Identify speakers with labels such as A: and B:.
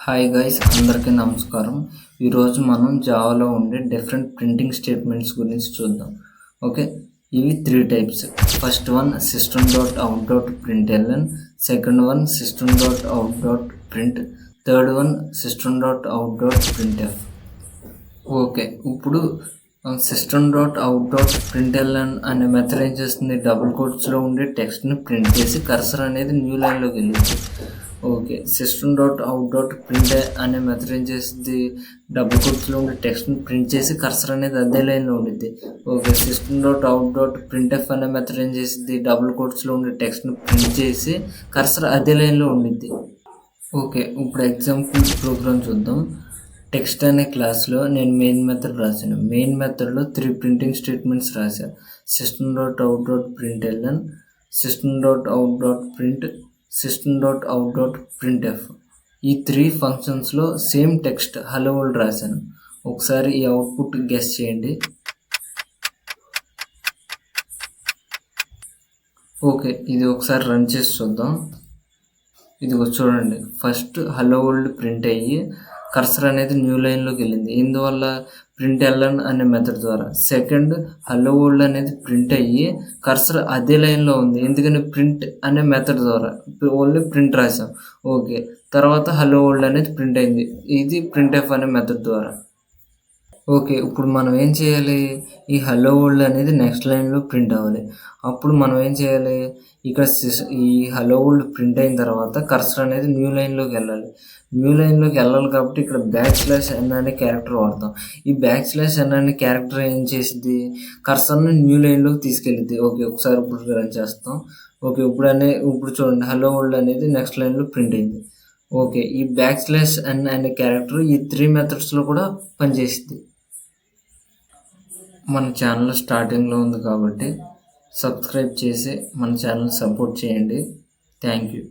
A: Hi guys, అందరికీ నమస్కారం. ఈరోజు మనం జావాలో ఉండే డిఫరెంట్ ప్రింటింగ్ స్టేట్మెంట్స్ గురించి చూద్దాం. ఓకే, ఇవి 3 types. First one system.out.println, second one system.out.print, third one system.out.printf. Okay, ఇప్పుడు system.out.println అనే మెథడ్ ఏం చేస్తుంది, డబుల్ కోట్స్లో ఉండే టెక్స్ట్ని ప్రింట్ చేసి కర్సర్ అనేది న్యూ లైన్లోకి వెళ్ళింది. ఓకే, system.out.print అనే మెథడ్ ఏం చేస్తుంది, డబుల్ కోట్స్లో ఉండే టెక్స్ట్ని ప్రింట్ చేసి కర్సర్ అనేది అదే లైన్లో ఉండిద్ది. ఓకే, system.out.printf అనే మెథడ్ ఏం చేస్తుంది, డబుల్ కోట్స్లో ఉండే టెక్స్ట్ని ప్రింట్ చేసి కర్సర్ అదే లైన్లో ఉండిద్ది. ఓకే, ఇప్పుడు ఎగ్జాంపుల్ ప్రోగ్రామ్ చూద్దాం. టెక్స్ట్ అనే క్లాస్లో నేను మెయిన్ మెథడ్ రాశాను. మెయిన్ మెథడ్లో 3 ప్రింటింగ్ స్టేట్మెంట్స్ రాశాను. system.out.println, system.out.print, system.out.printf. ఈ 3 ఫంక్షన్స్లో సేమ్ టెక్స్ట్ హలో వరల్డ్ రాశాను. ఒకసారి ఈ అవుట్పుట్ గెస్ చేయండి. ఓకే, ఇది ఒకసారి రన్ చేసి చూద్దాం. ఇదిగో చూడండి, ఫస్ట్ హలో వరల్డ్ ప్రింట్ అయ్యి కర్సర్ అనేది న్యూ లైన్లోకి వెళ్ళింది. ఇందువల్ల ప్రింట్ ఎల్ఎన్ అనే మెథడ్ ద్వారా. సెకండ్, హలో వరల్డ్ అనేది ప్రింట్ అయ్యి కర్సర్ అదే లైన్లో ఉంది, ఎందుకని ప్రింట్ అనే మెథడ్ ద్వారా ఓన్లీ ప్రింట్ రాసాం. ఓకే, తర్వాత హలో వరల్డ్ అనేది ప్రింట్ అయింది, ఇది ప్రింట్ఎఫ్ అనే మెథడ్ ద్వారా. ఓకే, ఇప్పుడు మనం ఏం చేయాలి, ఈ హలో వరల్డ్ అనేది నెక్స్ట్ లైన్లో ప్రింట్ అవ్వాలి. అప్పుడు మనం ఏం చేయాలి, ఇక్కడ ఈ హలో వరల్డ్ ప్రింట్ అయిన తర్వాత కర్సర్ అనేది న్యూ లైన్లోకి వెళ్ళాలి. న్యూ లైన్లోకి వెళ్ళాలి కాబట్టి ఇక్కడ \n అనే క్యారెక్టర్ వాడతాం. ఈ \n అనే క్యారెక్టర్ ఏం చేసింది, కర్సర్ని న్యూ లైన్లోకి తీసుకెళ్ళిద్ది. ఓకే, ఒకసారి ఇప్పుడు రన్ చేస్తాం. ఓకే, ఇప్పుడు చూడండి, హలో వరల్డ్ అనేది నెక్స్ట్ లైన్లో ప్రింట్ అయింది. ఓకే, ఈ \n అనే క్యారెక్టర్ ఈ 3 మెథడ్స్లో కూడా పనిచేసింది. మన ఛానల్ స్టార్టింగ్లో ఉంది కాబట్టి సబ్స్క్రైబ్ చేసి మన ఛానల్ సపోర్ట్ చేయండి. Thank you.